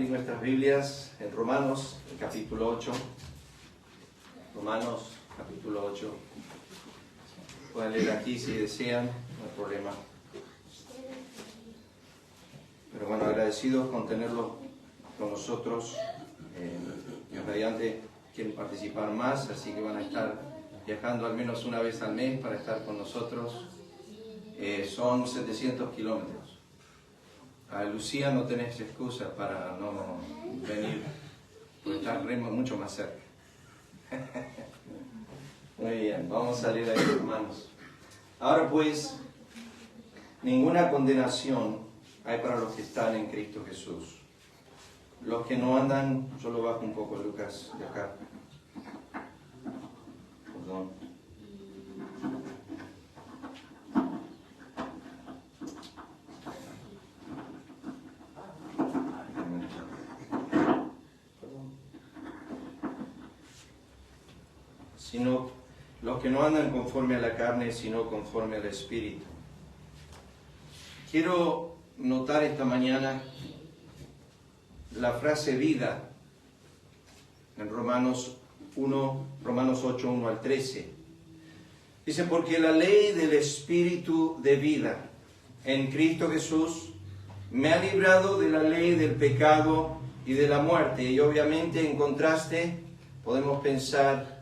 abrir nuestras Biblias en Romanos, el capítulo 8. Romanos, capítulo 8. Pueden leer aquí si desean, no hay problema. Pero bueno, agradecidos con tenerlos con nosotros. Los radiantes quieren participar más, así que van a estar viajando al menos una vez al mes para estar con nosotros. Son 700 kilómetros. A Lucía no tenés excusa para no venir, porque está mucho más cerca. Muy bien, vamos a salir ahí, hermanos. Ahora pues, ninguna condenación hay para los que están en Cristo Jesús. Los que no andan, yo lo bajo un poco, Lucas, de acá. Perdón. Sino los que no andan conforme a la carne, sino conforme al Espíritu. Quiero notar esta mañana la frase vida en Romanos 8, 1 al 13. Dice, porque la ley del Espíritu de vida en Cristo Jesús me ha librado de la ley del pecado y de la muerte. Y obviamente en contraste podemos pensar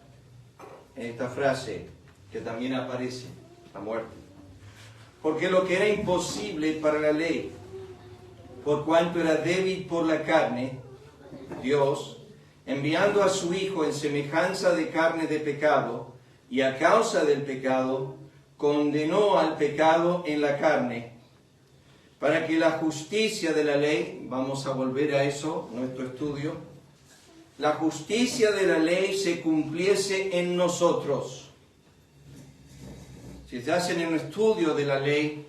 en esta frase que también aparece, la muerte. Porque lo que era imposible para la ley, por cuanto era débil por la carne, Dios, enviando a su Hijo en semejanza de carne de pecado, y a causa del pecado, condenó al pecado en la carne, para que la justicia de la ley, vamos a volver a eso, nuestro estudio, la justicia de la ley se cumpliese en nosotros. Si se hacen un estudio de la ley,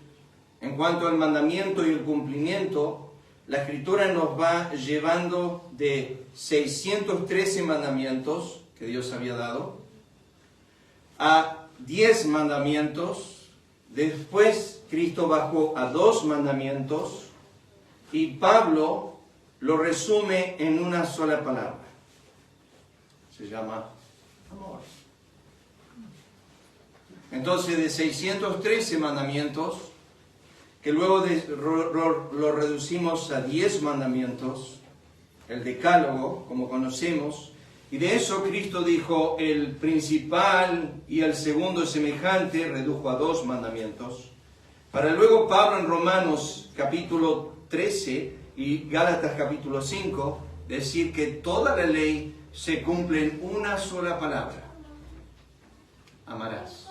en cuanto al mandamiento y el cumplimiento, la Escritura nos va llevando de 613 mandamientos que Dios había dado, a 10 mandamientos, después Cristo bajó a 2 mandamientos, y Pablo lo resume en una sola palabra. Se llama amor. Entonces, de 613 mandamientos, que luego lo reducimos a 10 mandamientos, el decálogo, como conocemos, y de eso Cristo dijo, el principal y el segundo semejante, redujo a 2 mandamientos, para luego Pablo en Romanos capítulo 13 y Gálatas capítulo 5, decir que toda la ley se cumple en una sola palabra: amarás.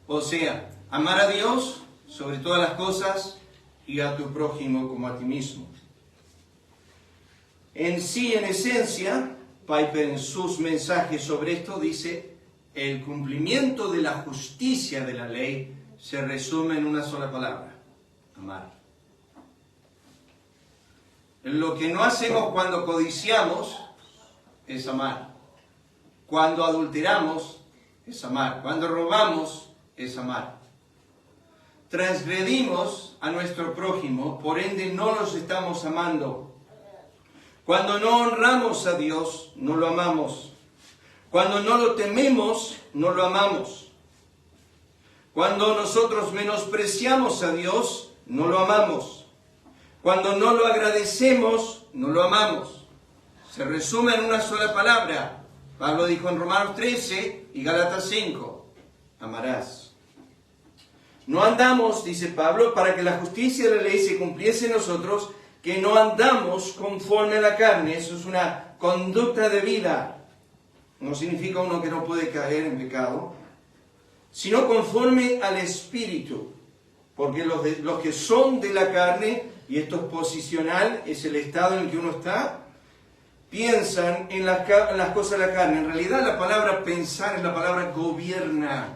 O sea, amar a Dios sobre todas las cosas y a tu prójimo como a ti mismo. En sí, en esencia, Piper en sus mensajes sobre esto dice, el cumplimiento de la justicia de la ley se resume en una sola palabra: amar. Lo que no hacemos cuando codiciamos es amar. Cuando adulteramos es amar. Cuando robamos es amar. Transgredimos a nuestro prójimo, por ende no los estamos amando. Cuando no honramos a Dios, no lo amamos. Cuando no lo tememos, no lo amamos. Cuando nosotros menospreciamos a Dios, no lo amamos. Cuando no lo agradecemos, no lo amamos. Se resume en una sola palabra. Pablo dijo en Romanos 13 y Gálatas 5, amarás. No andamos, dice Pablo, para que la justicia de la ley se cumpliese en nosotros, que no andamos conforme a la carne. Eso es una conducta de vida. No significa uno que no puede caer en pecado, sino conforme al Espíritu. Porque los que son de la carne, y esto es posicional, es el estado en el que uno está, piensan en las cosas de la carne. En realidad la palabra pensar es la palabra gobierna.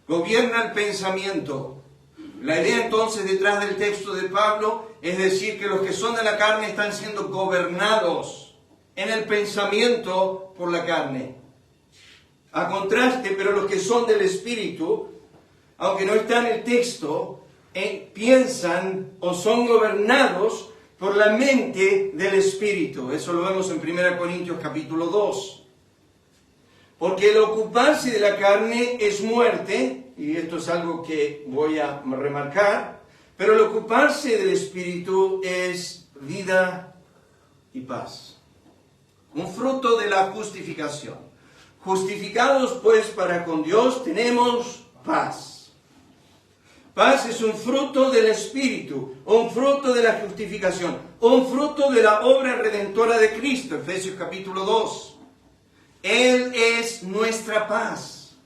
Gobierna el pensamiento. La idea entonces detrás del texto de Pablo es decir que los que son de la carne están siendo gobernados en el pensamiento por la carne. A contraste, pero los que son del Espíritu, aunque no está en el texto, piensan o son gobernados por la mente del Espíritu. Eso lo vemos en 1 Corintios capítulo 2. Porque el ocuparse de la carne es muerte, y esto es algo que voy a remarcar, pero el ocuparse del Espíritu es vida y paz. Un fruto de la justificación. Justificados pues para con Dios tenemos paz. Paz es un fruto del Espíritu, un fruto de la justificación, un fruto de la obra redentora de Cristo, Efesios capítulo 2. Él es nuestra paz,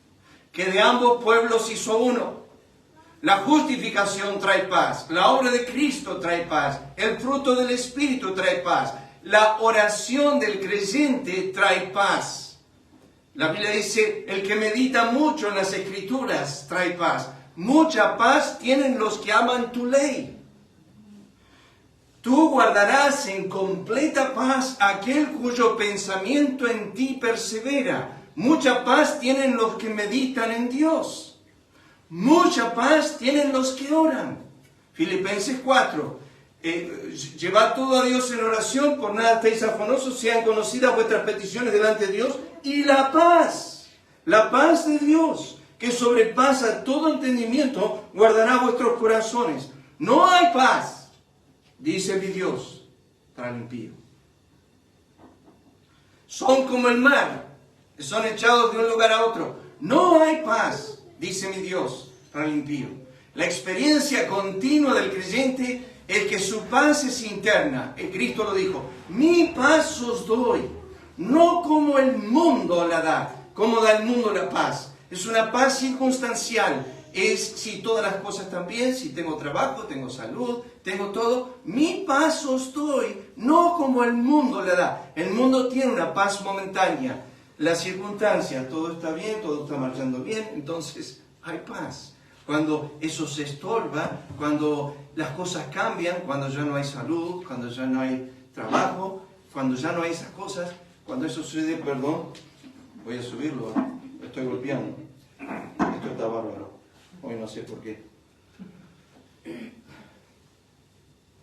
que de ambos pueblos hizo uno. La justificación trae paz, la obra de Cristo trae paz, el fruto del Espíritu trae paz, la oración del creyente trae paz. La Biblia dice, el que medita mucho en las Escrituras trae paz. Mucha paz tienen los que aman tu ley. Tú guardarás en completa paz aquel cuyo pensamiento en ti persevera. Mucha paz tienen los que meditan en Dios. Mucha paz tienen los que oran. Filipenses 4. Llevad todo a Dios en oración, por nada estéis afanosos, sean conocidas vuestras peticiones delante de Dios. Y la paz de Dios, que sobrepasa todo entendimiento, guardará vuestros corazones. No hay paz, dice mi Dios, para el impío. Son como el mar, son echados de un lugar a otro. No hay paz, dice mi Dios, para el impío. La experiencia continua del creyente es que su paz es interna. Cristo lo dijo, mi paz os doy, no como el mundo la da, como da el mundo la paz. Es una paz circunstancial. Es si todas las cosas están bien, si tengo trabajo, tengo salud, tengo todo. Mi paz os doy, no como el mundo la da. El mundo tiene una paz momentánea. La circunstancia, todo está bien, todo está marchando bien, entonces hay paz. Cuando eso se estorba, cuando las cosas cambian, cuando ya no hay salud, cuando ya no hay trabajo, cuando ya no hay esas cosas, cuando eso sucede, perdón, voy a subirlo, me estoy golpeando. Esto está bárbaro. Hoy no sé por qué.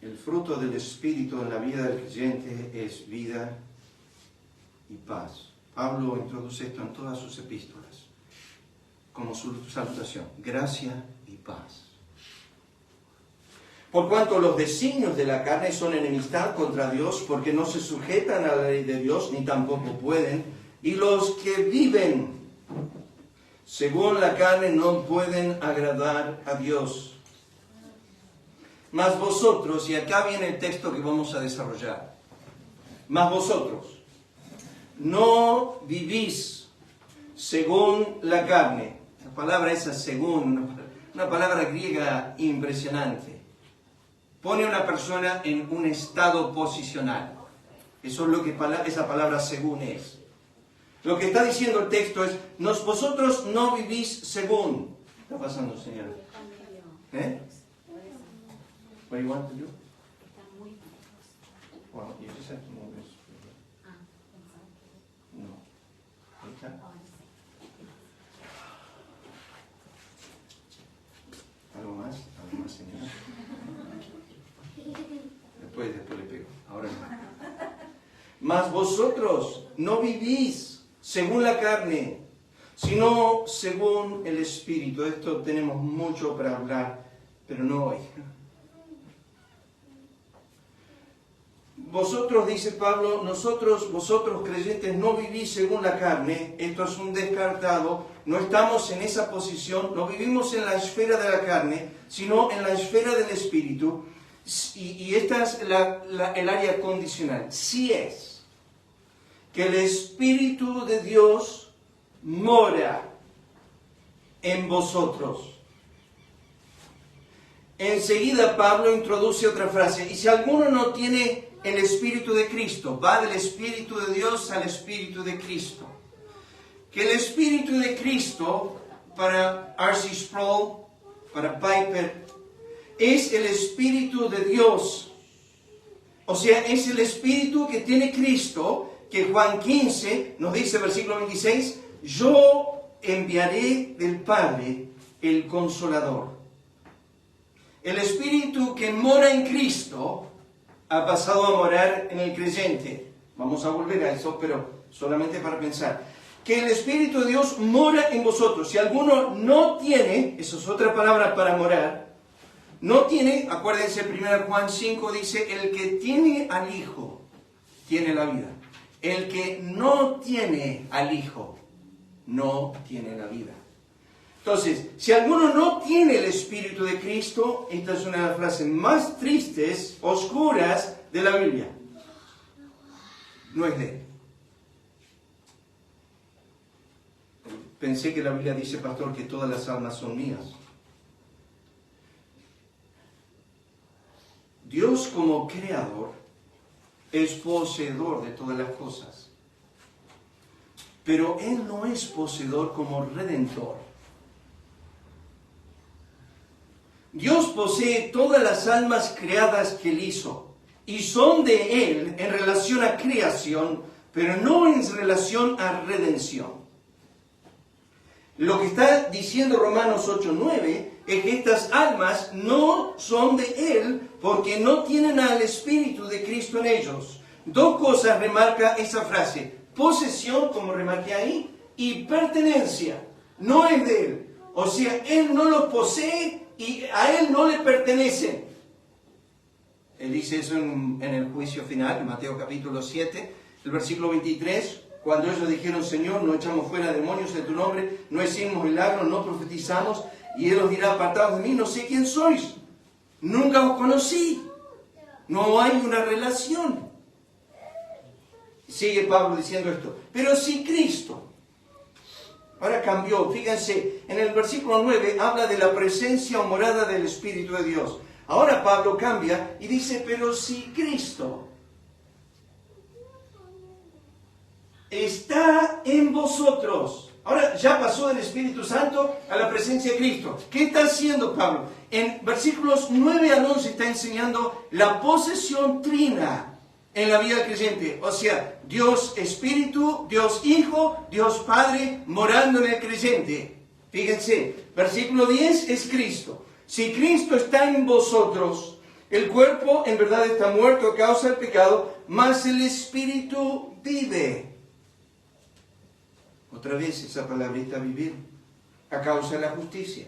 El fruto del Espíritu en la vida del creyente es vida y paz. Pablo introduce esto en todas sus epístolas como su salutación, gracia y paz. Por cuanto los designios de la carne son enemistad contra Dios, porque no se sujetan a la ley de Dios, ni tampoco pueden, y los que viven según la carne no pueden agradar a Dios. Mas vosotros, y acá viene el texto que vamos a desarrollar, mas vosotros no vivís según la carne. La palabra esa según, una palabra griega impresionante. Pone a una persona en un estado posicional. Eso es lo que esa palabra según es. Lo que está diciendo el texto es, vosotros no vivís según. ¿Qué está pasando, señora? ¿Eh? What do you want to do? Well, you just have to move this. No. ¿Algo más? ¿Algo más, señora? Después le pego. Ahora no. Mas vosotros no vivís según la carne, sino según el Espíritu. De esto tenemos mucho para hablar, pero no hoy. Vosotros, dice Pablo, vosotros creyentes, no vivís según la carne. Esto es un descartado. No estamos en esa posición, no vivimos en la esfera de la carne, sino en la esfera del Espíritu. Y esta es el área condicional. Si es que el Espíritu de Dios mora en vosotros. Enseguida Pablo introduce otra frase. Y si alguno no tiene el Espíritu de Cristo, va del Espíritu de Dios al Espíritu de Cristo. Que el Espíritu de Cristo, para R.C. Sproul, para Piper, es el Espíritu de Dios. O sea, es el Espíritu que tiene Cristo, que Juan 15 nos dice, versículo 26, yo enviaré del Padre el Consolador. El Espíritu que mora en Cristo ha pasado a morar en el creyente. Vamos a volver a eso, pero solamente para pensar. Que el Espíritu de Dios mora en vosotros. Si alguno no tiene, eso es otra palabra para morar, no tiene, acuérdense, 1 Juan 5 dice, el que tiene al Hijo, tiene la vida. El que no tiene al Hijo, no tiene la vida. Entonces, si alguno no tiene el Espíritu de Cristo, esta es una de las frases más tristes, oscuras de la Biblia. No es de él. Pensé que la Biblia dice, pastor, que todas las almas son mías. Dios como creador es poseedor de todas las cosas. Pero Él no es poseedor como redentor. Dios posee todas las almas creadas que Él hizo. Y son de Él en relación a creación, pero no en relación a redención. Lo que está diciendo Romanos 8:9 es que estas almas no son de Él porque no tienen al Espíritu de Cristo en ellos. Dos cosas remarca esa frase. Posesión, como remarqué ahí, y pertenencia. No es de Él. O sea, Él no los posee y a Él no le pertenecen. Él dice eso en el juicio final, en Mateo capítulo 7, el versículo 23. Cuando ellos dijeron, Señor, no echamos fuera demonios en tu nombre, no hicimos milagros, no profetizamos, y Él os dirá, apartados de mí, no sé quién sois. Nunca os conocí. No hay una relación. Sigue Pablo diciendo esto. Pero si Cristo, ahora cambió, fíjense, en el versículo 9 habla de la presencia o morada del Espíritu de Dios. Ahora Pablo cambia y dice, pero si Cristo está en vosotros. Ahora ya pasó del Espíritu Santo a la presencia de Cristo. ¿Qué está haciendo Pablo? En versículos 9 al 11 está enseñando la posesión trina en la vida del creyente. O sea, Dios Espíritu, Dios Hijo, Dios Padre morando en el creyente. Fíjense, versículo 10 es Cristo. Si Cristo está en vosotros, el cuerpo en verdad está muerto a causa del pecado, mas el Espíritu vive. Otra vez esa palabrita vivir, a causa de la justicia.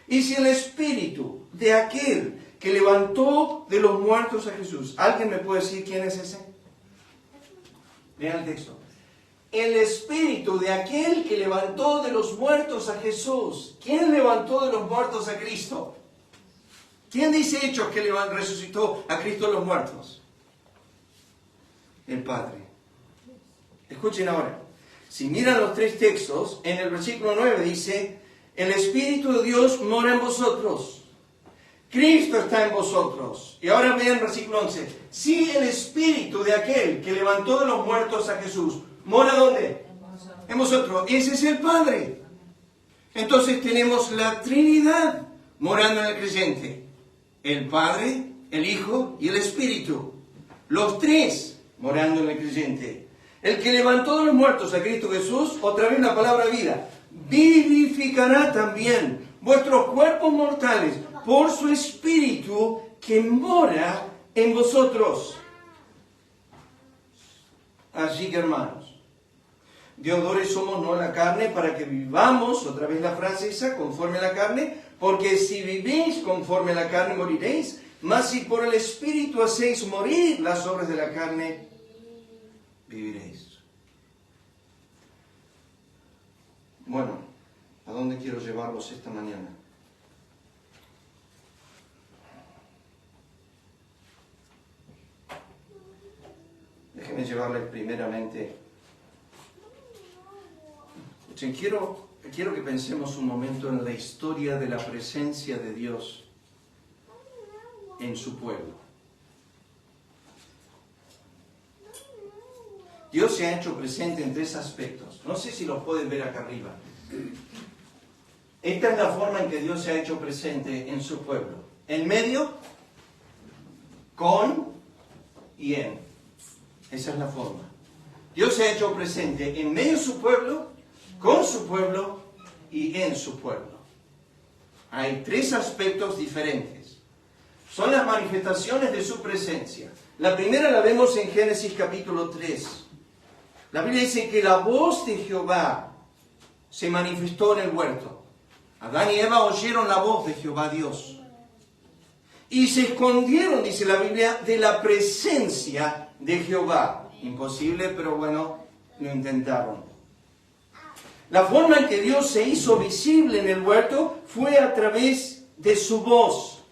Y si el Espíritu de aquel que levantó de los muertos a Jesús, ¿alguien me puede decir quién es ese? Vean el texto. El Espíritu de aquel que levantó de los muertos a Jesús. ¿Quién levantó de los muertos a Cristo? ¿Quién dice Hechos que resucitó a Cristo de los muertos? El Padre. Escuchen ahora. Si miran los tres textos, en el versículo 9 dice, el Espíritu de Dios mora en vosotros. Cristo está en vosotros. Y ahora vean el versículo 11. Si el Espíritu de aquel que levantó de los muertos a Jesús, ¿mora dónde? En vosotros. Ese es el Padre. Entonces tenemos la Trinidad morando en el creyente. El Padre, el Hijo y el Espíritu. Los tres morando en el creyente. El que levantó de los muertos a Cristo Jesús, otra vez la palabra vida, vivificará también vuestros cuerpos mortales por su Espíritu que mora en vosotros. Así que, hermanos, deudores somos no a la carne para que vivamos, otra vez la frase esa, conforme a la carne, porque si vivís conforme a la carne moriréis, mas si por el Espíritu hacéis morir las obras de la carne, viviréis. Bueno, ¿a dónde quiero llevarlos esta mañana? Déjenme llevarles primeramente. Escuchen, quiero que pensemos un momento en la historia de la presencia de Dios en su pueblo. Dios se ha hecho presente en tres aspectos. No sé si los pueden ver acá arriba. Esta es la forma en que Dios se ha hecho presente en su pueblo. En medio, con y en. Esa es la forma. Dios se ha hecho presente en medio de su pueblo, con su pueblo y en su pueblo. Hay tres aspectos diferentes. Son las manifestaciones de su presencia. La primera la vemos en Génesis capítulo 3. La Biblia dice que la voz de Jehová se manifestó en el huerto. Adán y Eva oyeron la voz de Jehová Dios. Y se escondieron, dice la Biblia, de la presencia de Jehová. Imposible, pero bueno, lo intentaron. La forma en que Dios se hizo visible en el huerto fue a través de su voz.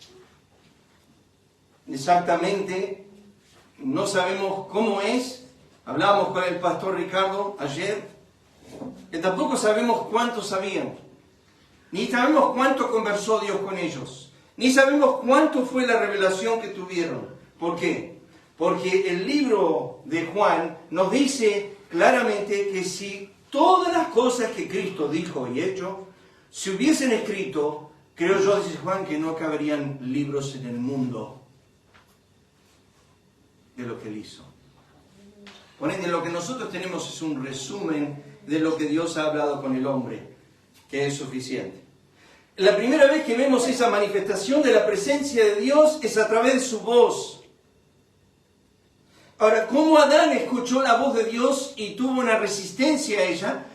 Exactamente, no sabemos cómo es. Hablábamos con el pastor Ricardo ayer, que tampoco sabemos cuánto sabían. Ni sabemos cuánto conversó Dios con ellos. Ni sabemos cuánto fue la revelación que tuvieron. ¿Por qué? Porque el libro de Juan nos dice claramente que si todas las cosas que Cristo dijo y hecho se hubiesen escrito, creo yo, dice Juan, que no caberían libros en el mundo de lo que Él hizo. Por ende, lo que nosotros tenemos es un resumen de lo que Dios ha hablado con el hombre, que es suficiente. La primera vez que vemos esa manifestación de la presencia de Dios es a través de su voz. Ahora, ¿cómo Adán escuchó la voz de Dios y tuvo una resistencia a ella?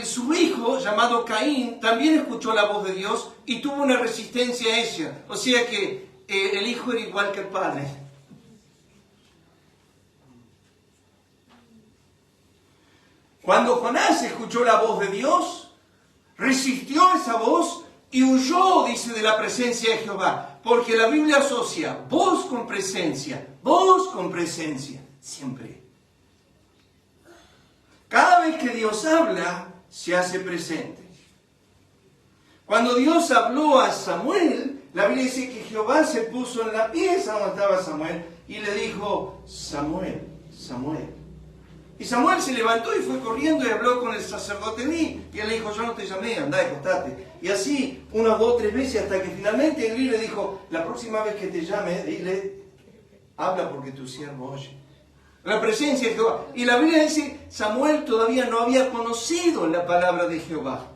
Su hijo, llamado Caín, también escuchó la voz de Dios y tuvo una resistencia a ella. O sea que el hijo era igual que el padre. Cuando Jonás escuchó la voz de Dios, resistió esa voz y huyó, dice, de la presencia de Jehová. Porque la Biblia asocia voz con presencia, siempre. Cada vez que Dios habla, se hace presente. Cuando Dios habló a Samuel, la Biblia dice que Jehová se puso en la pieza donde estaba Samuel y le dijo, Samuel, Samuel. Y Samuel se levantó y fue corriendo y habló con el sacerdote Elí. Y él le dijo, yo no te llamé, andá, acostate. Y así, unas 2 o 3 veces, hasta que finalmente Elí le dijo, la próxima vez que te llame, dile, habla porque tu siervo oye. La presencia de Jehová. Y la Biblia dice, Samuel todavía no había conocido la palabra de Jehová.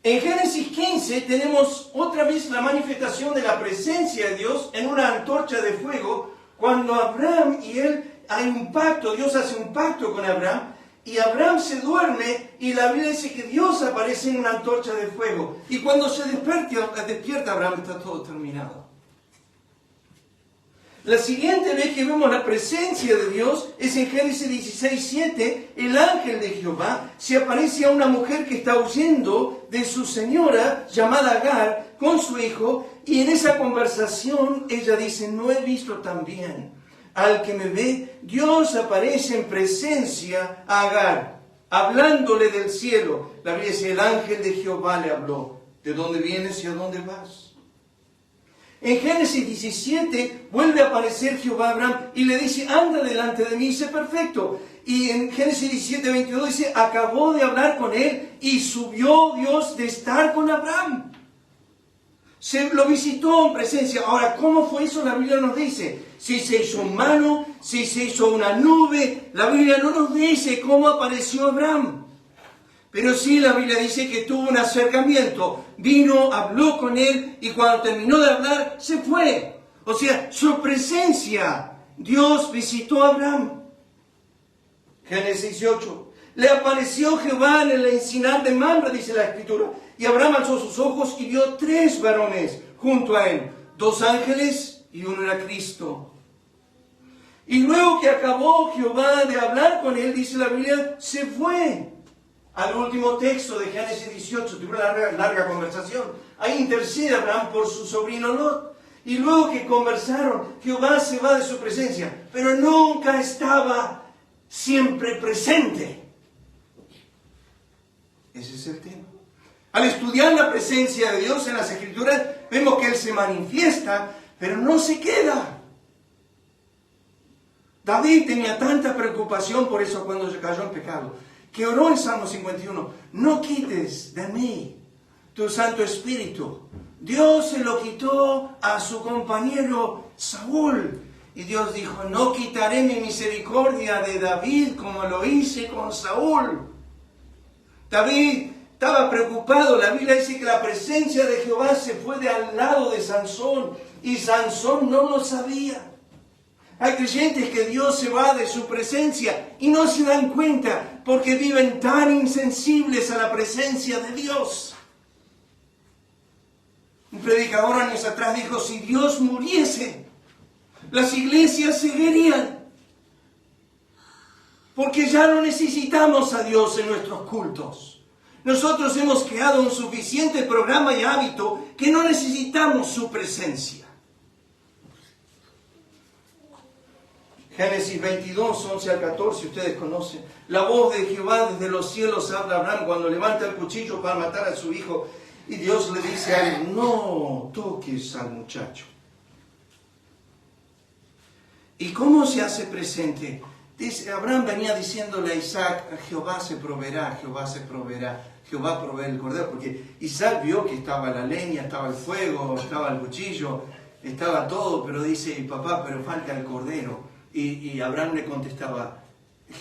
En Génesis 15 tenemos otra vez la manifestación de la presencia de Dios en una antorcha de fuego, cuando Abraham y él hay un pacto, Dios hace un pacto con Abraham, y Abraham se duerme, y la Biblia dice que Dios aparece en una antorcha de fuego. Y cuando se despierta Abraham, está todo terminado. La siguiente vez que vemos la presencia de Dios es en Génesis 16:7. El ángel de Jehová se aparece a una mujer que está huyendo de su señora, llamada Agar, con su hijo, y en esa conversación ella dice, no he visto tan bien al que me ve. Dios aparece en presencia a Agar, hablándole del cielo. La Biblia dice, el ángel de Jehová le habló, ¿de dónde vienes y a dónde vas? En Génesis 17 vuelve a aparecer Jehová a Abraham y le dice, anda delante de mí y sé perfecto. Y en Génesis 17:22 dice, acabó de hablar con él y subió Dios de estar con Abraham. Se lo visitó en presencia. Ahora, ¿cómo fue eso? La Biblia nos dice. Si se hizo mano, si se hizo una nube, la Biblia no nos dice cómo apareció Abraham. Pero sí la Biblia dice que tuvo un acercamiento. Vino, habló con él y cuando terminó de hablar, se fue. O sea, su presencia. Dios visitó a Abraham. Génesis 18. Le apareció Jehová en el encinar de Mamre, dice la Escritura. Y Abraham alzó sus ojos y vio 3 varones junto a él. 2 ángeles y uno era Cristo. Y luego que acabó Jehová de hablar con él, dice la Biblia, se fue. Al último texto de Génesis 18, tuvo una larga conversación. Ahí intercede Abraham por su sobrino Lot. Y luego que conversaron, Jehová se va de su presencia, pero nunca estaba siempre presente. Ese es el tema. Al estudiar la presencia de Dios en las Escrituras, vemos que Él se manifiesta, pero no se queda. David tenía tanta preocupación por eso cuando cayó en pecado, que oró en Salmo 51, no quites de mí tu Santo Espíritu. Dios se lo quitó a su compañero Saúl. Y Dios dijo, no quitaré mi misericordia de David como lo hice con Saúl. David estaba preocupado. La Biblia dice que la presencia de Jehová se fue de al lado de Sansón y Sansón no lo sabía. Hay creyentes que Dios se va de su presencia y no se dan cuenta porque viven tan insensibles a la presencia de Dios. Un predicador años atrás dijo, si Dios muriese, las iglesias seguirían. Porque ya no necesitamos a Dios en nuestros cultos. Nosotros hemos creado un suficiente programa y hábito que no necesitamos su presencia. Génesis 22, 11 al 14, ustedes conocen. La voz de Jehová desde los cielos habla a Abraham cuando levanta el cuchillo para matar a su hijo. Y Dios le dice a él, no toques al muchacho. ¿Y cómo se hace presente? Dice, Abraham venía diciéndole a Isaac, Jehová se proveerá, Jehová se proveerá, Jehová provee el cordero. Porque Isaac vio que estaba la leña, estaba el fuego, estaba el cuchillo, estaba todo, pero dice, papá, pero falta el cordero. Y Abraham le contestaba,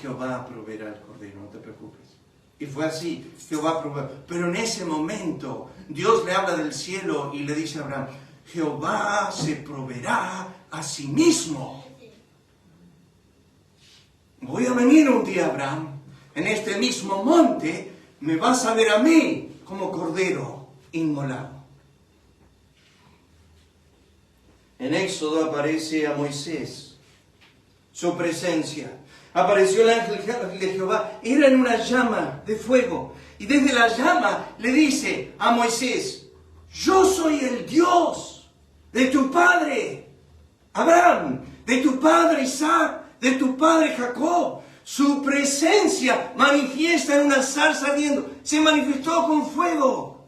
Jehová proveerá el cordero, no te preocupes. Y fue así, Jehová proveerá. Pero en ese momento, Dios le habla del cielo y le dice a Abraham, Jehová se proveerá a sí mismo. Voy a venir un día, Abraham, en este mismo monte, me vas a ver a mí como cordero inmolado. En Éxodo aparece a Moisés, su presencia. Apareció el ángel de Jehová, era en una llama de fuego. Y desde la llama le dice a Moisés, yo soy el Dios de tu padre Abraham, de tu padre Isaac, de tu padre Jacob. Su presencia manifiesta en una zarza ardiendo. Se manifestó con fuego.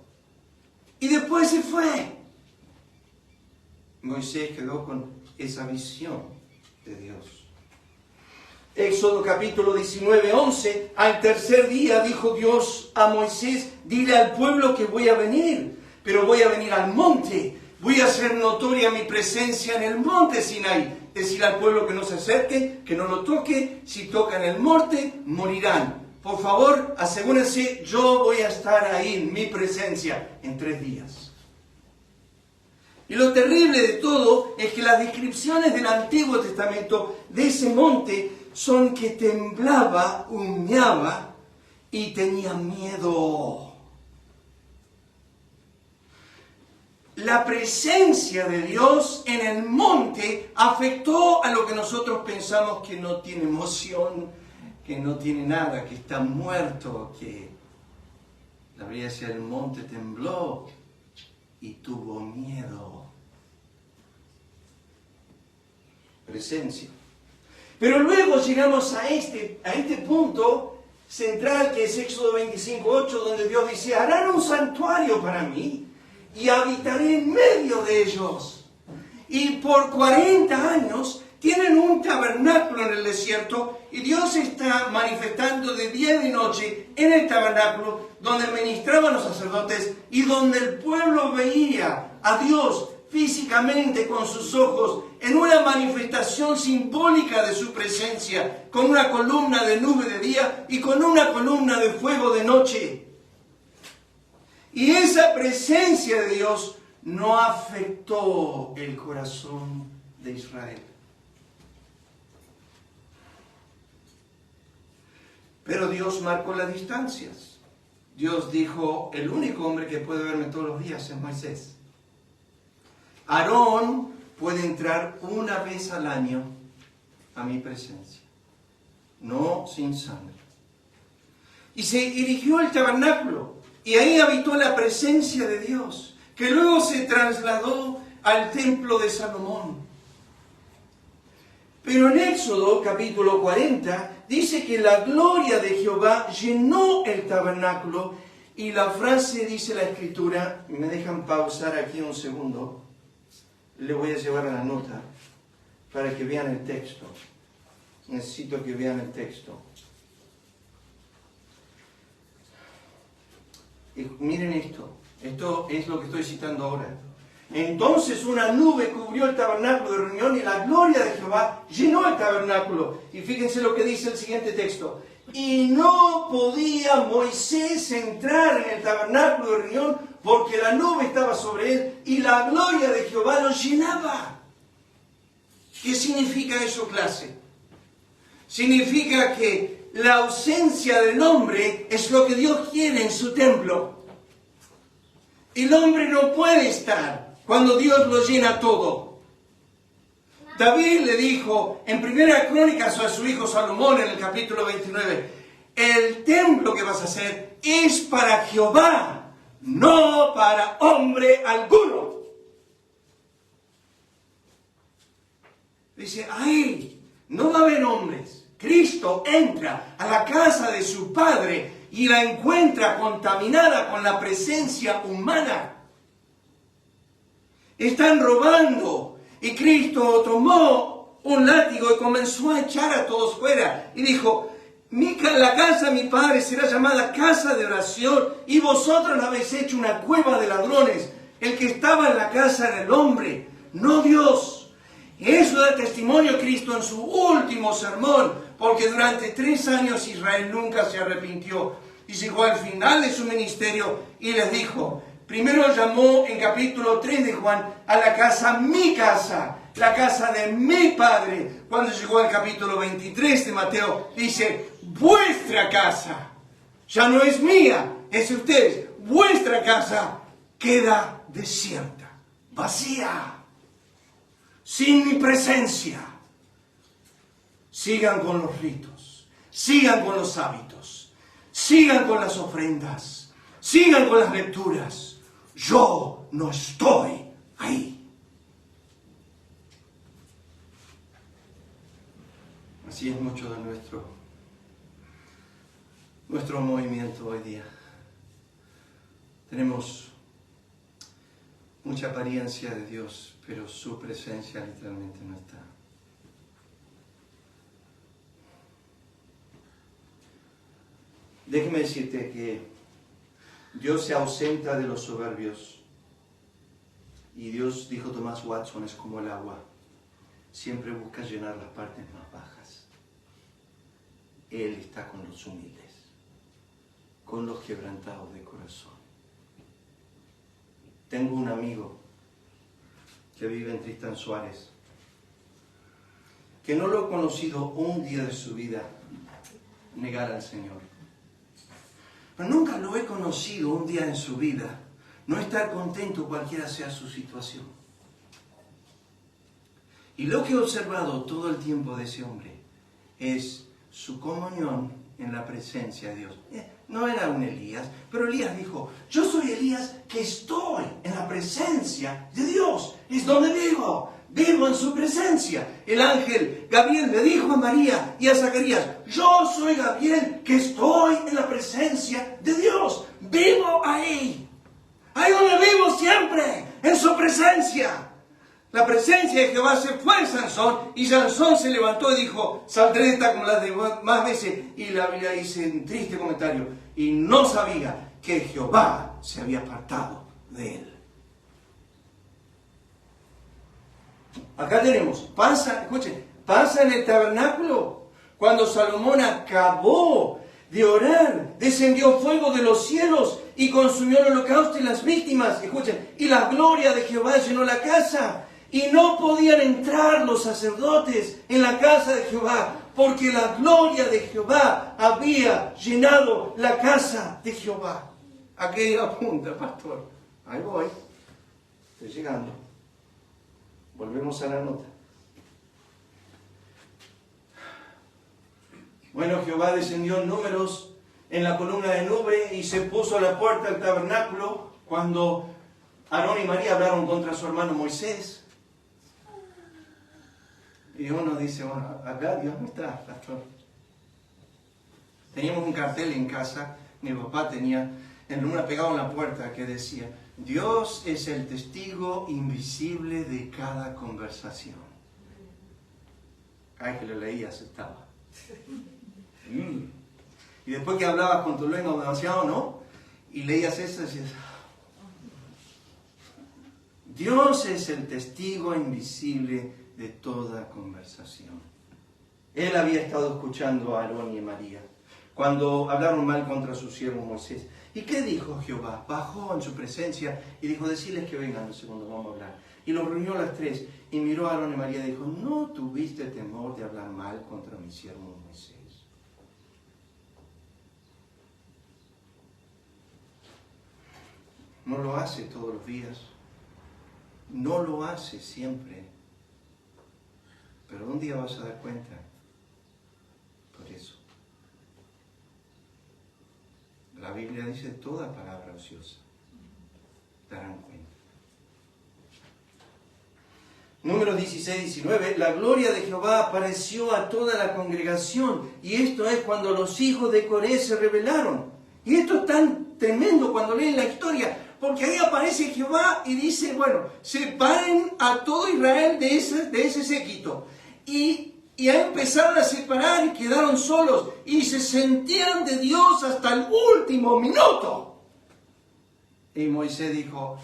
Y después se fue. Moisés quedó con esa visión de Dios. Éxodo capítulo 19, 11. Al tercer día dijo Dios a Moisés, dile al pueblo que voy a venir, pero voy a venir al monte. Voy a hacer notoria mi presencia en el monte Sinaí. Decir al pueblo que no se acerque, que no lo toque. Si tocan el monte, morirán. Por favor, asegúrense, yo voy a estar ahí en mi presencia en 3 días. Y lo terrible de todo es que las descripciones del Antiguo Testamento de ese monte son que temblaba, humeaba y tenía miedo. La presencia de Dios en el monte afectó a lo que nosotros pensamos que no tiene emoción, que no tiene nada, que está muerto, que la Biblia decía el monte tembló y tuvo miedo. Presencia. Pero luego llegamos a este punto central que es Éxodo 25:8, donde Dios dice, harán un santuario para mí y habitaré en medio de ellos. Y por 40 años tienen un tabernáculo en el desierto y Dios está manifestando de día y de noche en el tabernáculo donde ministraban los sacerdotes y donde el pueblo veía a Dios físicamente con sus ojos en una manifestación simbólica de su presencia, con una columna de nube de día y con una columna de fuego de noche. Y esa presencia de Dios no afectó el corazón de Israel. Pero Dios marcó las distancias. Dios dijo, el único hombre que puede verme todos los días es Moisés. Aarón puede entrar una vez al año a mi presencia, no sin sangre. Y se erigió el tabernáculo, y ahí habitó la presencia de Dios, que luego se trasladó al templo de Salomón. Pero en Éxodo capítulo 40 dice que la gloria de Jehová llenó el tabernáculo, y la frase dice la Escritura, me dejan pausar aquí un segundo, le voy a llevar a la nota para que vean el texto. Necesito que vean el texto. Y miren esto es lo que estoy citando ahora. Entonces una nube cubrió el tabernáculo de reunión y la gloria de Jehová llenó el tabernáculo. Y fíjense lo que dice el siguiente texto. Y no podía Moisés entrar en el tabernáculo de reunión porque la nube estaba sobre él y la gloria de Jehová lo llenaba. ¿Qué significa eso, clase? Significa que la ausencia del hombre es lo que Dios quiere en su templo. El hombre no puede estar cuando Dios lo llena todo. David le dijo en Primera Crónicas a su hijo Salomón en el capítulo 29, el templo que vas a hacer es para Jehová, no para hombre alguno. Dice, ¡ay! No va a haber hombres. Cristo entra a la casa de su Padre y la encuentra contaminada con la presencia humana. Están robando. Y Cristo tomó un látigo y comenzó a echar a todos fuera. Y dijo, la casa de mi Padre será llamada casa de oración y vosotros la habéis hecho una cueva de ladrones. El que estaba en la casa era el hombre, no Dios. Eso da testimonio Cristo en su último sermón, porque durante 3 años Israel nunca se arrepintió. Y llegó al final de su ministerio y les dijo, primero llamó en capítulo 3 de Juan a la casa mi casa, la casa de mi Padre. Cuando llegó al capítulo 23 de Mateo, dice, vuestra casa ya no es mía, es de ustedes. Vuestra casa queda desierta, vacía, sin mi presencia. Sigan con los ritos, sigan con los hábitos, sigan con las ofrendas, sigan con las lecturas. Yo no estoy ahí. Así es mucho de nuestro movimiento hoy día. Tenemos mucha apariencia de Dios, pero su presencia literalmente no está. Déjeme decirte que Dios se ausenta de los soberbios. Y Dios, dijo Thomas Watson, es como el agua. Siempre busca llenar las partes más bajas. Él está con los humildes, con los quebrantados de corazón. Tengo un amigo que vive en Tristán Suárez, que no lo he conocido un día de su vida negar al Señor. Pero nunca lo he conocido un día en su vida no estar contento cualquiera sea su situación. Y lo que he observado todo el tiempo de ese hombre es su comunión en la presencia de Dios. No era un Elías, pero Elías dijo, yo soy Elías que estoy en la presencia de Dios. Es donde vivo en su presencia. El ángel Gabriel le dijo a María y a Zacarías, yo soy Gabriel que estoy en la presencia de Dios. Vivo ahí donde vivo siempre, en su presencia. La presencia de Jehová se fue en Sansón y Sansón se levantó y dijo, saldré de esta como las demás veces. Y la Biblia dice en triste comentario, y no sabía que Jehová se había apartado de él. Acá tenemos, pasa en el tabernáculo. Cuando Salomón acabó de orar, descendió fuego de los cielos y consumió el holocausto y las víctimas. Escuchen, y la gloria de Jehová llenó la casa. Y no podían entrar los sacerdotes en la casa de Jehová, porque la gloria de Jehová había llenado la casa de Jehová. ¿A qué apunta, pastor? Ahí voy. Estoy llegando. Volvemos a la nota. Bueno, Jehová descendió en números en la columna de nube y se puso a la puerta del tabernáculo cuando Aarón y María hablaron contra su hermano Moisés. Y uno dice, bueno, acá Dios no está, pastor. Teníamos un cartel en casa, mi papá tenía, en una pegado en la puerta que decía, Dios es el testigo invisible de cada conversación. Ay, que lo leía, aceptaba. Y después que hablabas con tu lengua demasiado, ¿no? Y leías eso y decías, Dios es el testigo invisible de toda conversación. Él había estado escuchando a Aarón y a María cuando hablaron mal contra su siervo Moisés. ¿Y qué dijo Jehová? Bajó en su presencia y dijo, decirles que vengan un segundo, vamos a hablar. Y los reunió a las tres y miró a Aarón y María y dijo, ¿no tuviste temor de hablar mal contra mi siervo Moisés? No lo hace todos los días, no lo hace siempre, pero un día vas a dar cuenta. Por eso, la Biblia dice toda palabra ociosa, darán cuenta. Números 16, 19, la gloria de Jehová apareció a toda la congregación, y esto es cuando los hijos de Coré se rebelaron. Y esto es tan tremendo cuando leen la historia, porque ahí aparece Jehová y dice, bueno, separen a todo Israel de ese séquito. Y empezaron a separar y quedaron solos, y se sentían de Dios hasta el último minuto. Y Moisés dijo,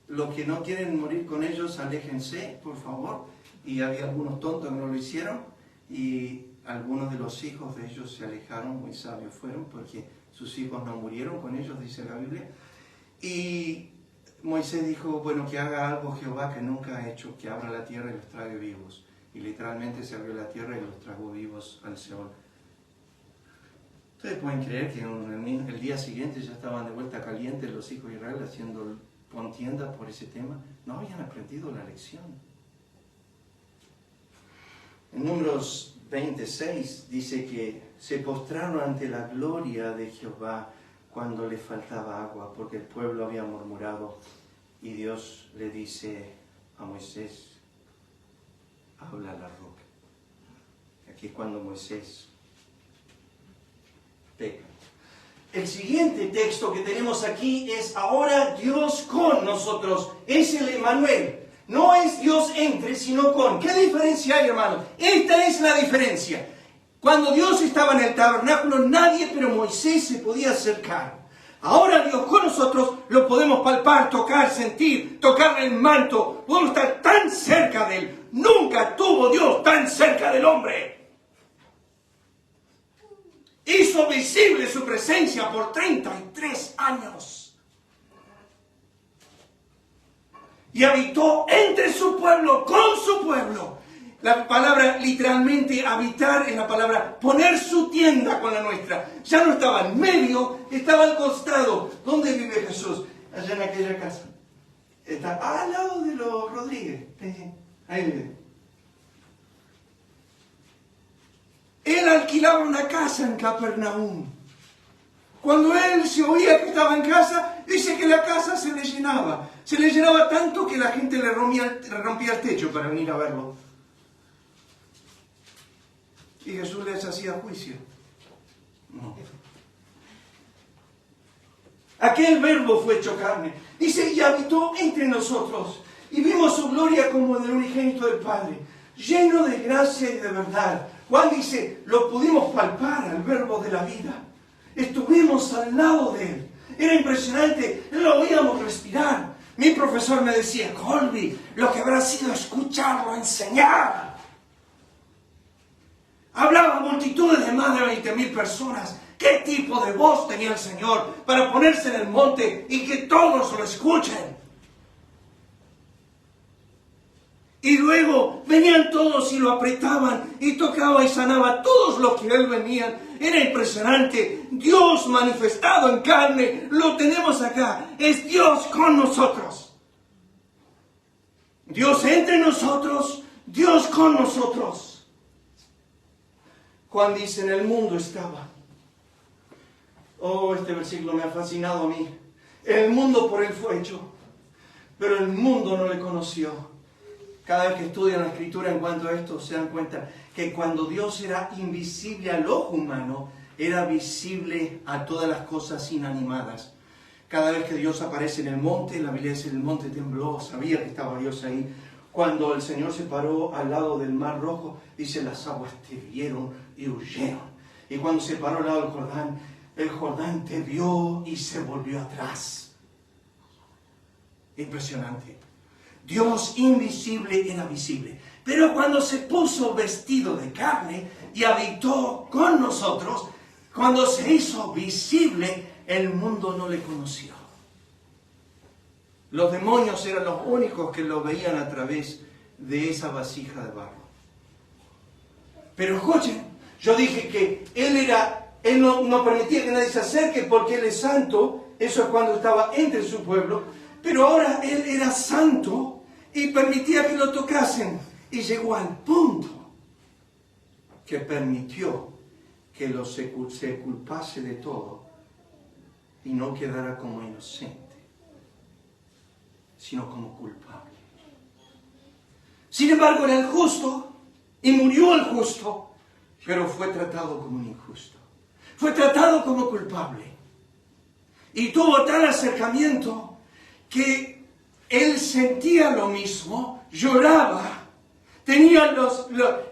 los que no quieren morir con ellos, aléjense, por favor. Y había algunos tontos que no lo hicieron, y algunos de los hijos de ellos se alejaron, muy sabios fueron, porque sus hijos no murieron con ellos, dice la Biblia. Y Moisés dijo, bueno, que haga algo Jehová que nunca ha hecho, que abra la tierra y los trague vivos. Y literalmente se abrió la tierra y los tragó vivos al Seol. Ustedes pueden creer que el día siguiente ya estaban de vuelta calientes los hijos de Israel haciendo contienda por ese tema. No habían aprendido la lección. En Números 26 dice que se postraron ante la gloria de Jehová cuando le faltaba agua, porque el pueblo había murmurado. Y Dios le dice a Moisés, habla a la roca. Aquí es cuando Moisés peca. El siguiente texto que tenemos aquí es ahora Dios con nosotros. Es el Emmanuel. No es Dios entre, sino con. ¿Qué diferencia hay, hermano? Esta es la diferencia. Cuando Dios estaba en el tabernáculo, nadie pero Moisés se podía acercar. Ahora Dios con nosotros lo podemos palpar, tocar, sentir, tocarle el manto. Podemos estar tan cerca de Él. Nunca estuvo Dios tan cerca del hombre. Hizo visible su presencia por 33 años. Y habitó entre su pueblo, con su pueblo. La palabra literalmente habitar es la palabra poner su tienda con la nuestra. Ya no estaba en medio, estaba al costado. ¿Dónde vive Jesús? Allá en aquella casa. Está al lado de los Rodríguez. Ahí vive. Él alquilaba una casa en Capernaum. Cuando él se oía que estaba en casa, dice que la casa se le llenaba. Se le llenaba tanto que la gente le rompía el techo para venir a verlo. Y Jesús les hacía juicio. No. Aquel verbo fue hecho carne. Dice, y habitó entre nosotros. Y vimos su gloria como del unigénito del Padre, lleno de gracia y de verdad. Juan dice, lo pudimos palpar al verbo de la vida. Estuvimos al lado de él. Era impresionante, lo oíamos respirar. Mi profesor me decía, Colby, lo que habrá sido escucharlo enseñar. Hablaba a multitudes de más de 20,000 personas. ¿Qué tipo de voz tenía el Señor para ponerse en el monte y que todos lo escuchen? Y luego venían todos y lo apretaban y tocaba y sanaba a todos los que él venían. Era impresionante. Dios manifestado en carne, lo tenemos acá. Es Dios con nosotros. Dios entre nosotros, Dios con nosotros. Juan dice, en el mundo estaba. Oh, este versículo me ha fascinado a mí. El mundo por él fue hecho, pero el mundo no le conoció. Cada vez que estudian la Escritura en cuanto a esto, se dan cuenta que cuando Dios era invisible al ojo humano, era visible a todas las cosas inanimadas. Cada vez que Dios aparece en el monte, la Biblia dice, el monte tembló, sabía que estaba Dios ahí. Cuando el Señor se paró al lado del Mar Rojo, dice, las aguas te vieron y huyeron. Y cuando se paró al lado del Jordán, el Jordán te vio y se volvió atrás. Impresionante. Dios invisible era visible. Pero cuando se puso vestido de carne y habitó con nosotros, cuando se hizo visible, el mundo no le conoció. Los demonios eran los únicos que lo veían a través de esa vasija de barro. Pero escuchen, yo dije que Él no permitía que nadie se acerque porque Él es santo. Eso es cuando estaba entre su pueblo. Pero ahora Él era santo y permitía que lo tocasen. Y llegó al punto que permitió que se culpase de todo y no quedara como inocente, sino como culpable. Sin embargo, era el justo y murió el justo, pero fue tratado como un injusto. Fue tratado como culpable. Y tuvo tal acercamiento que él sentía lo mismo, lloraba, tenía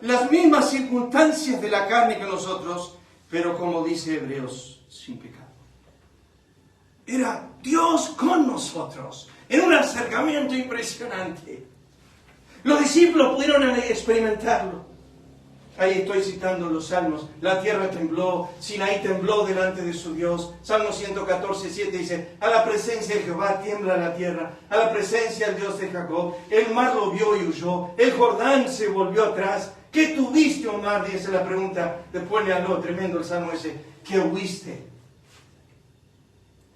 las mismas circunstancias de la carne que nosotros, pero como dice Hebreos, sin pecado. Era Dios con nosotros, en un acercamiento impresionante. Los discípulos pudieron experimentarlo. Ahí estoy citando los salmos. La tierra tembló, Sinaí tembló delante de su Dios. Salmo 114, 7 dice: a la presencia de Jehová tiembla la tierra, a la presencia del Dios de Jacob. El mar lo vio y huyó, el Jordán se volvió atrás. ¿Qué tuviste, oh mar? Dice la pregunta. Después le habló, tremendo el salmo ese. ¿Qué huiste?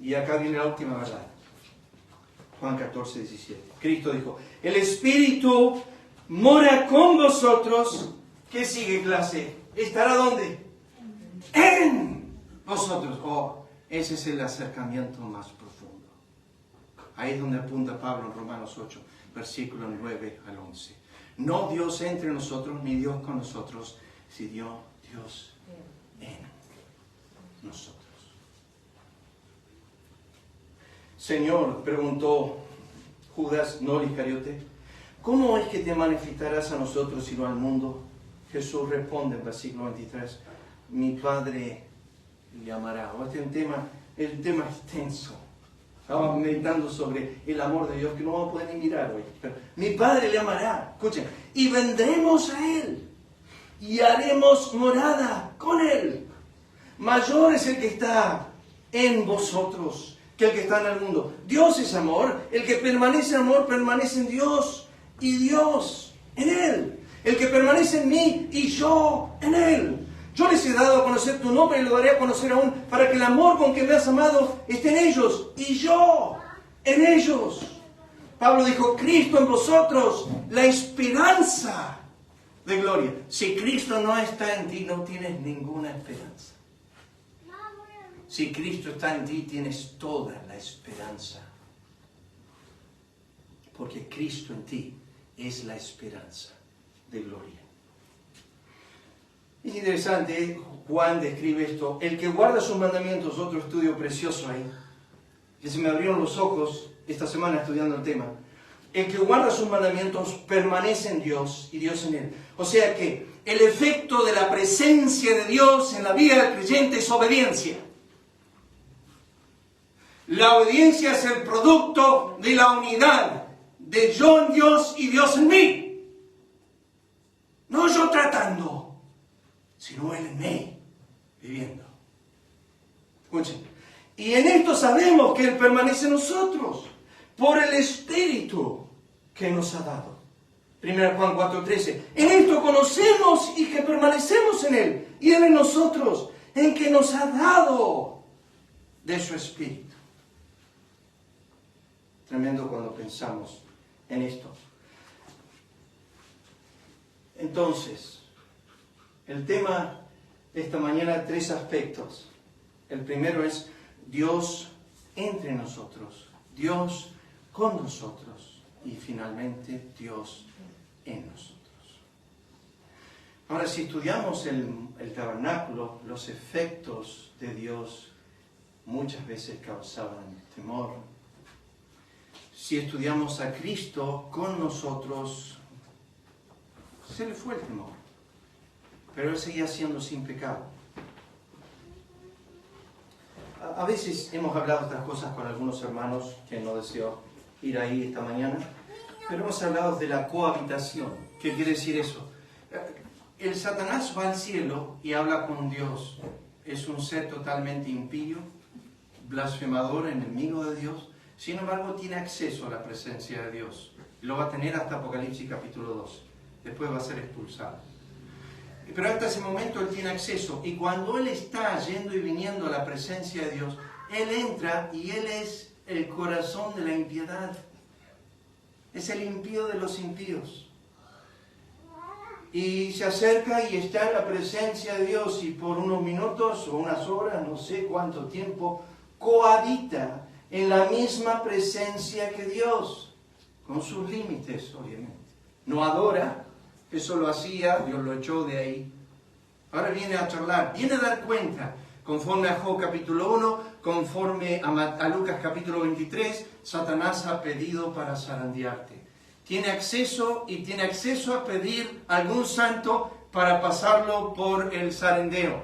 Y acá viene la última verdad. Juan 14, 17. Cristo dijo: el Espíritu mora con vosotros. ¿Qué sigue, clase? ¿Estará dónde? En vosotros. Oh, ese es el acercamiento más profundo. Ahí es donde apunta Pablo en Romanos 8, versículos 9 al 11. No Dios entre nosotros, ni Dios con nosotros, sino Dios en nosotros. Señor, preguntó Judas, no el Iscariote, ¿cómo es que te manifestarás a nosotros y no al mundo? Jesús responde en versículo 23, mi Padre le amará. Este es un tema extenso. Estamos meditando sobre el amor de Dios que no vamos a poder ni mirar hoy. Pero mi Padre le amará. Escuchen, y vendremos a Él y haremos morada con Él. Mayor es el que está en vosotros que el que está en el mundo. Dios es amor. El que permanece en amor permanece en Dios y Dios en Él. El que permanece en mí y yo en Él. Yo les he dado a conocer tu nombre y lo daré a conocer aún, para que el amor con que me has amado esté en ellos y yo en ellos. Pablo dijo: Cristo en vosotros, la esperanza de gloria. Si Cristo no está en ti, no tienes ninguna esperanza. Si Cristo está en ti, tienes toda la esperanza. Porque Cristo en ti es la esperanza de gloria. Es interesante, Juan describe esto. El que guarda sus mandamientos, otro estudio precioso ahí, que se me abrieron los ojos esta semana estudiando el tema. El que guarda sus mandamientos permanece en Dios y Dios en él. O sea que el efecto de la presencia de Dios en la vida del creyente es obediencia. La obediencia es el producto de la unidad de yo en Dios y Dios en mí. No yo tratando, sino Él en mí, viviendo. Escuchen. Y en esto sabemos que Él permanece en nosotros, por el Espíritu que nos ha dado. 1 Juan 4:13. En esto conocemos y que permanecemos en Él, y Él en nosotros, en que nos ha dado de su Espíritu. Tremendo cuando pensamos en esto. Entonces, el tema de esta mañana, 3 aspectos. El primero es Dios entre nosotros, Dios con nosotros y finalmente Dios en nosotros. Ahora, si estudiamos el tabernáculo, los efectos de Dios muchas veces causaban temor. Si estudiamos a Cristo con nosotros, se le fue el temor, pero Él seguía siendo sin pecado. A veces hemos hablado de estas cosas con algunos hermanos que no deseo ir ahí esta mañana, Pero hemos hablado de la cohabitación. ¿Qué quiere decir eso? El Satanás va al cielo y habla con Dios. Es un ser totalmente impío, blasfemador, enemigo de Dios. Sin embargo, tiene acceso a la presencia de Dios. Lo va a tener hasta Apocalipsis capítulo 2. Después va a ser expulsado. Pero hasta ese momento él tiene acceso. Y cuando él está yendo y viniendo a la presencia de Dios, él entra y él es el corazón de la impiedad. Es el impío de los impíos. Y se acerca y está en la presencia de Dios y por unos minutos o unas horas, no sé cuánto tiempo, cohabita en la misma presencia que Dios, con sus límites, obviamente. No adora, eso lo hacía, Dios lo echó de ahí. Ahora viene a charlar, viene a dar cuenta, conforme a Job capítulo 1, conforme a Lucas capítulo 23, Satanás ha pedido para zarandearte. Tiene acceso y tiene acceso a pedir a algún santo para pasarlo por el zarandeo.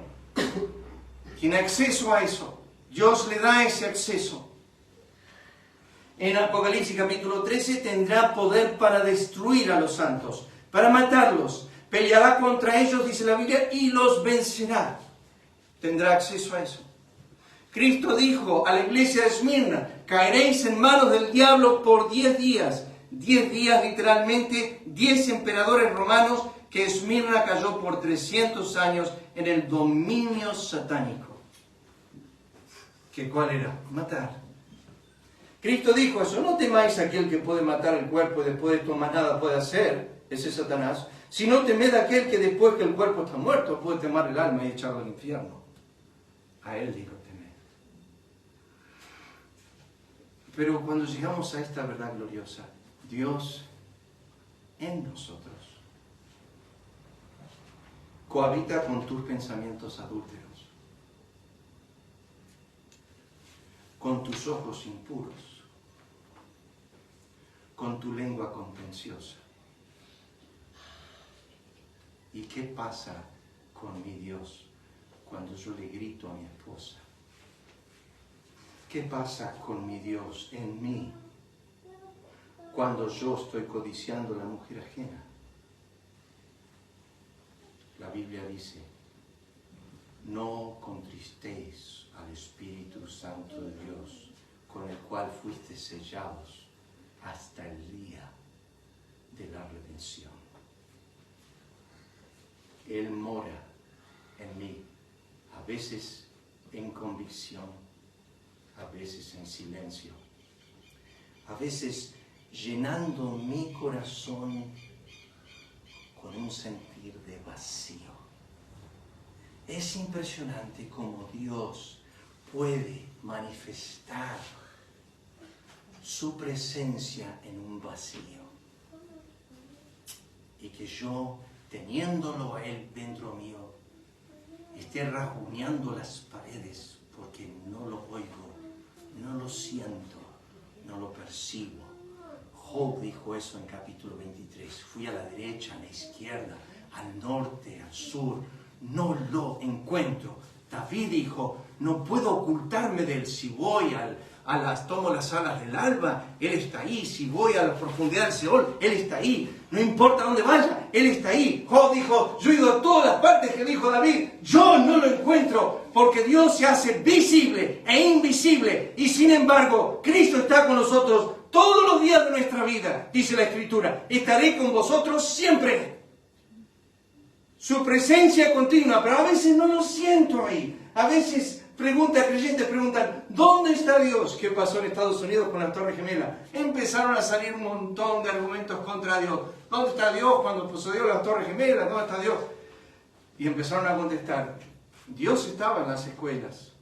Tiene acceso a eso. Dios le da ese acceso. En Apocalipsis capítulo 13 tendrá poder para destruir a los santos, para matarlos. Peleará contra ellos, dice la Biblia, y los vencerá. Tendrá acceso a eso. Cristo dijo a la iglesia de Esmirna, caeréis en manos del diablo por 10 días. 10 días literalmente, 10 emperadores romanos, que Esmirna cayó por 300 años en el dominio satánico. ¿Qué cuál era? Matar. Cristo dijo eso, no temáis a aquel que puede matar el cuerpo y después de esto más nada puede hacer, ese es Satanás, sino temed a aquel que después que el cuerpo está muerto puede tomar el alma y echarlo al infierno. A él dijo temed. Pero cuando llegamos a esta verdad gloriosa, Dios en nosotros cohabita con tus pensamientos adúlteros, con tus ojos impuros, con tu lengua contenciosa. ¿Y qué pasa con mi Dios cuando yo le grito a mi esposa? ¿Qué pasa con mi Dios en mí cuando yo estoy codiciando a la mujer ajena? La Biblia dice, no contristéis al Espíritu Santo de Dios, con el cual fuiste sellados hasta el día de la redención. Él mora en mí, a veces en convicción, a veces en silencio, a veces llenando mi corazón con un sentir de vacío. Es impresionante cómo Dios puede manifestar su presencia en un vacío. Y que yo, teniéndolo a Él dentro mío, esté rajuneando las paredes porque no lo oigo, no lo siento, no lo percibo. Job dijo eso en capítulo 23. Fui a la derecha, a la izquierda, al norte, al sur. No lo encuentro. David dijo, no puedo ocultarme de Él. Si voy tomo las alas del alba, Él está ahí. Si voy a la profundidad del Seol, Él está ahí. No importa dónde vaya, Él está ahí. Job dijo, yo he ido a todas las partes que dijo David. Yo no lo encuentro, porque Dios se hace visible e invisible. Y sin embargo, Cristo está con nosotros todos los días de nuestra vida, dice la Escritura. Estaré con vosotros siempre. Su presencia continua, pero a veces no lo siento ahí. A veces creyentes preguntan, ¿dónde está Dios? ¿Qué pasó en Estados Unidos con las Torres Gemelas? Empezaron a salir un montón de argumentos contra Dios. ¿Dónde está Dios cuando sucedió las Torres Gemelas? ¿Dónde está Dios? Y empezaron a contestar, Dios estaba en las escuelas.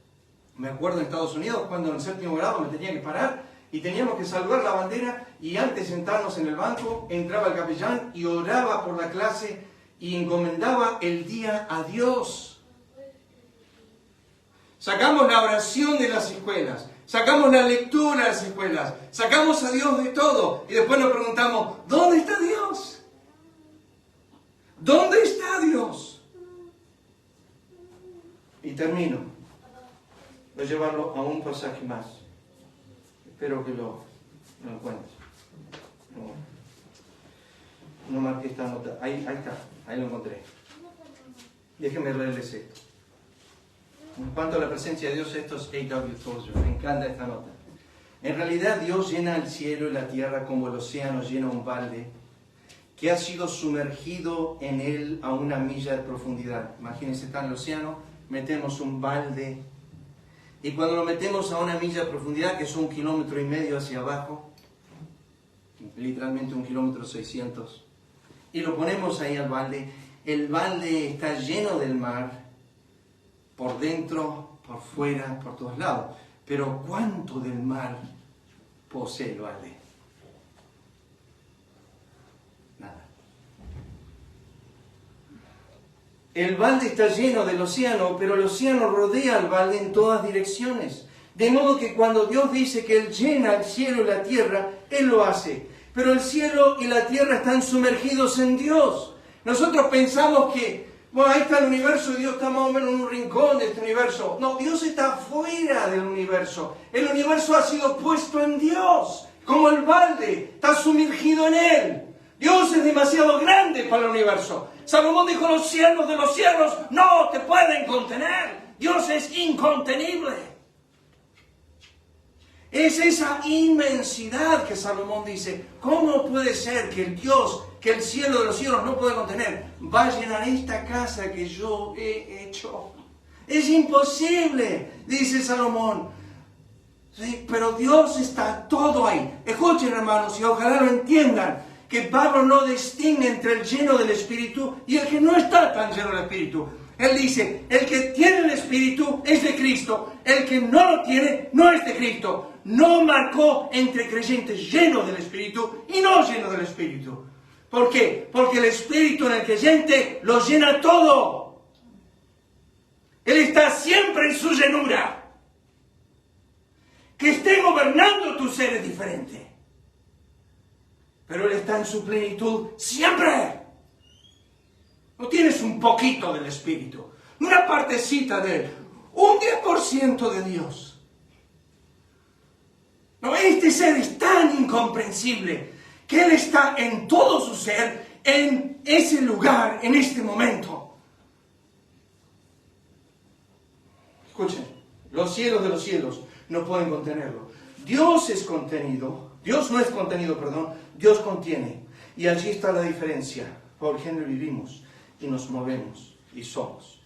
Me acuerdo en Estados Unidos cuando en el 7º grado me tenía que parar y teníamos que saludar la bandera y antes de sentarnos en el banco entraba el capellán y oraba por la clase y encomendaba el día a Dios. Sacamos la oración de las escuelas, sacamos la lectura de las escuelas, sacamos a Dios de todo y después nos preguntamos, ¿dónde está Dios? ¿Dónde está Dios? Y termino. Voy a llevarlo a un pasaje más. Espero que lo encuentre. no marqué esta nota. Ahí está, ahí lo encontré. Déjenme leerles esto. En cuanto a la presencia de Dios, esto es A.W. Tozer. Me encanta esta nota. En realidad Dios llena el cielo y la tierra como el océano llena un balde que ha sido sumergido en él a 1 milla de profundidad. Imagínense, está en el océano, metemos un balde y cuando lo metemos a 1 milla de profundidad, que es 1,5 kilómetros hacia abajo, literalmente 1,600 kilómetros, y lo ponemos ahí al balde, el balde está lleno del mar, por dentro, por fuera, por todos lados. Pero ¿cuánto del mar posee el balde? Nada. El balde está lleno del océano, pero el océano rodea al balde en todas direcciones. De modo que cuando Dios dice que Él llena el cielo y la tierra, Él lo hace. Pero el cielo y la tierra están sumergidos en Dios. Nosotros pensamos que, bueno, ahí está el universo y Dios está más o menos en un rincón de este universo. No, Dios está fuera del universo. El universo ha sido puesto en Dios, como el balde, está sumergido en Él. Dios es demasiado grande para el universo. Salomón dijo, los cielos de los cielos no te pueden contener. Dios es incontenible. Es esa inmensidad que Salomón dice, ¿cómo puede ser que el Dios, que el cielo de los cielos no puede contener, va a llenar esta casa que yo he hecho? Es imposible, dice Salomón. Sí, pero Dios está todo ahí. Escuchen, hermanos, y ojalá lo entiendan, que Pablo no distingue entre el lleno del Espíritu y el que no está tan lleno del Espíritu. Él dice, el que tiene el Espíritu es de Cristo, el que no lo tiene no es de Cristo. No marcó entre creyentes llenos del Espíritu y no llenos del Espíritu. ¿Por qué? Porque el Espíritu en el creyente lo llena todo. Él está siempre en su llenura. Que esté gobernando tu ser es diferente. Pero Él está en su plenitud siempre. No tienes un poquito del Espíritu, una partecita de Él, un 10% de Dios. No, este ser es tan incomprensible que Él está en todo su ser, en ese lugar, en este momento. Escuchen, los cielos de los cielos no pueden contenerlo. Dios es contenido, Dios no es contenido, perdón, Dios contiene. Y allí está la diferencia. Por género vivimos y nos movemos y somos.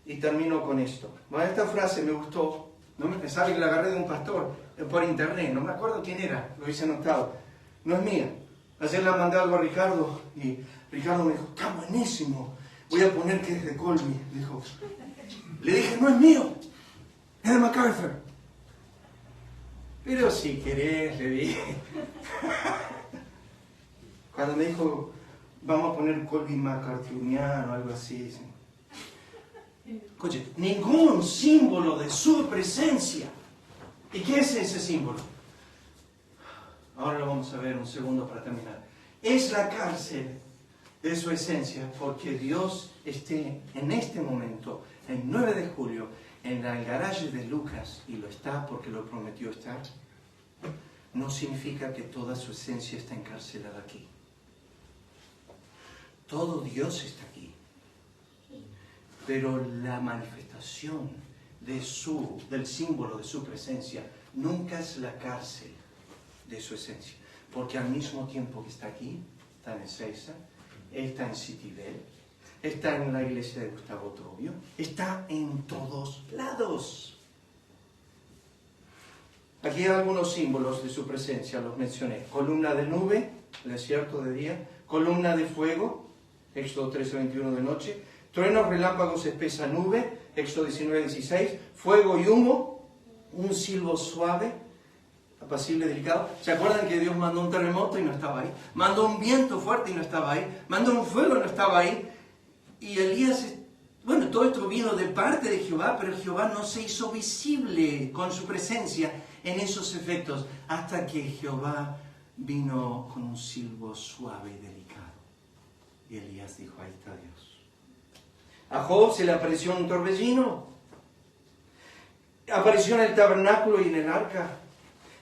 Y termino con esto. Bueno, esta frase me gustó. No sabe que la agarré de un pastor por internet, no me acuerdo quién era, lo hice anotado. No es mía. Ayer la mandé algo a Ricardo y Ricardo me dijo, está buenísimo, voy a poner que es de Colby. Dijo. Le dije, no es mío, es de MacArthur. Pero si querés, le dije. Cuando me dijo, vamos a poner Colby MacArthuriano o algo así. Escuche, ningún símbolo de su presencia. ¿Y qué es ese símbolo? Ahora lo vamos a ver un segundo para terminar. Es la cárcel de su esencia, porque Dios esté en este momento, el 9 de julio, en el garaje de Lucas, y lo está porque lo prometió estar, no significa que toda su esencia está encarcelada aquí. Todo Dios está aquí. Pero la manifestación del símbolo de su presencia nunca es la cárcel de su esencia. Porque al mismo tiempo que está aquí, está en Ezeiza, está en Citibel, está en la iglesia de Gustavo Tobio, está en todos lados. Aquí hay algunos símbolos de su presencia, los mencioné. Columna de nube, el desierto de día. Columna de fuego, Éxodo 13:21 de noche. Truenos, relámpagos, espesa nube, Éxodo 19:16. Fuego y humo, un silbo suave, apacible, delicado. ¿Se acuerdan que Dios mandó un terremoto y no estaba ahí? Mandó un viento fuerte y no estaba ahí. Mandó un fuego y no estaba ahí. Y Elías, bueno, todo esto vino de parte de Jehová, pero Jehová no se hizo visible con su presencia en esos efectos, hasta que Jehová vino con un silbo suave y delicado. Y Elías dijo, ahí está Dios. A Job se le apareció un torbellino. Apareció en el tabernáculo y en el arca.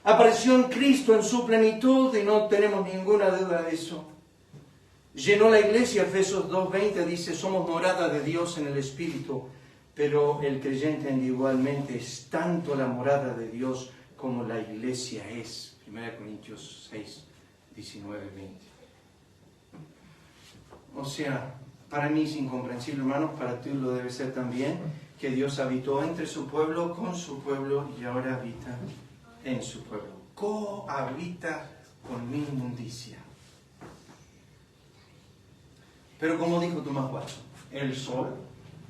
Apareció en Cristo en su plenitud y no tenemos ninguna duda de eso. Llenó la iglesia, Efesios 2:20 dice, somos morada de Dios en el Espíritu, pero el creyente individualmente es tanto la morada de Dios como la iglesia es. 1 Corintios 6, 19, 20. O sea, para mí es incomprensible, hermanos, para ti lo debe ser también, que Dios habitó entre su pueblo, con su pueblo, y ahora habita en su pueblo. Cohabita con mi inmundicia. Pero como dijo Tomás Watson, el sol,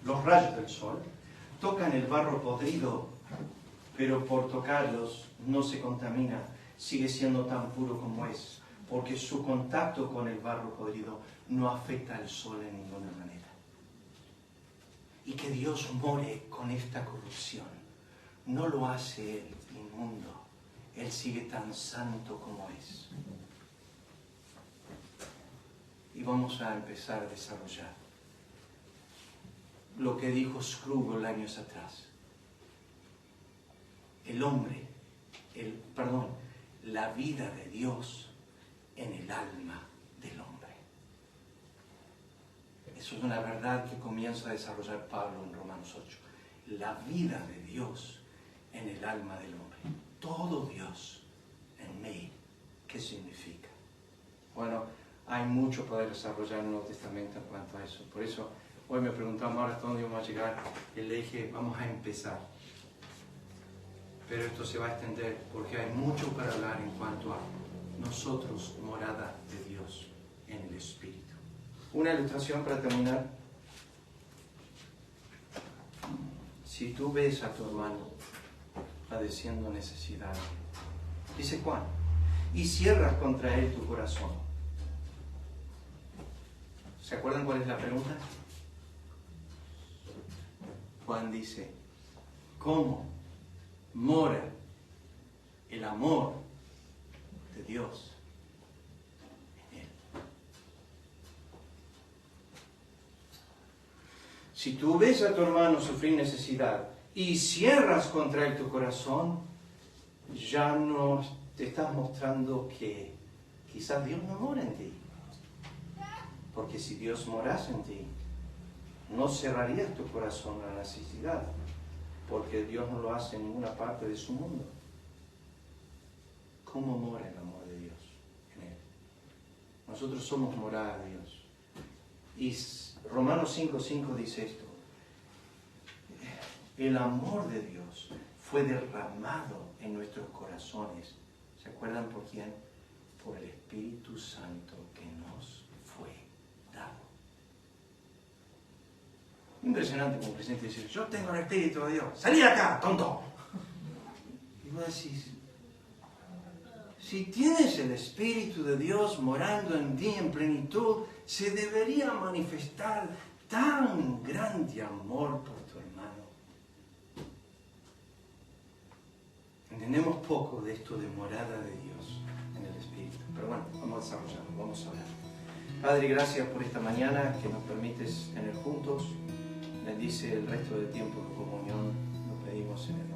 los rayos del sol, tocan el barro podrido, pero por tocarlos no se contamina, sigue siendo tan puro como es, porque su contacto con el barro podrido no afecta al sol en ninguna manera. Y que Dios more con esta corrupción no lo hace Él inmundo, Él sigue tan santo como es. Y vamos a empezar a desarrollar lo que dijo Scrooge años atrás. La vida de Dios en el alma del hombre. Eso es una verdad que comienza a desarrollar Pablo en Romanos 8. La vida de Dios en el alma del hombre. Todo Dios en mí. ¿Qué significa? Bueno, hay mucho para desarrollar en el Nuevo Testamento en cuanto a eso. Por eso hoy me preguntamos ahora hasta dónde vamos a llegar. Y le dije, vamos a empezar. Pero esto se va a extender porque hay mucho para hablar en cuanto a nosotros, morada de Dios en el Espíritu. Una ilustración para terminar. Si tú ves a tu hermano padeciendo necesidad, dice Juan, y cierras contra él tu corazón. ¿Se acuerdan cuál es la pregunta? Juan dice, ¿cómo mora el amor de Dios en él? Si tú ves a tu hermano sufrir necesidad y cierras contra él tu corazón, ya no te estás mostrando que quizás Dios no mora en ti. Porque si Dios morase en ti, no cerrarías tu corazón a la necesidad, porque Dios no lo hace en ninguna parte de su mundo. ¿Cómo mora el amor de Dios en él? Nosotros somos morada de Dios. Y Romanos 5:5 dice esto. El amor de Dios fue derramado en nuestros corazones. ¿Se acuerdan por quién? Por el Espíritu Santo que nos fue dado. Impresionante como presidente dice, yo tengo el Espíritu de Dios. ¡Salí de acá, tonto! Y vos decís, si tienes el Espíritu de Dios morando en ti en plenitud, se debería manifestar tan grande amor por tu hermano. Entendemos poco de esto de morada de Dios en el Espíritu. Pero bueno, vamos a desarrollarlo, vamos a ver. Padre, gracias por esta mañana que nos permites tener juntos. Bendice el resto del tiempo de comunión, lo pedimos en el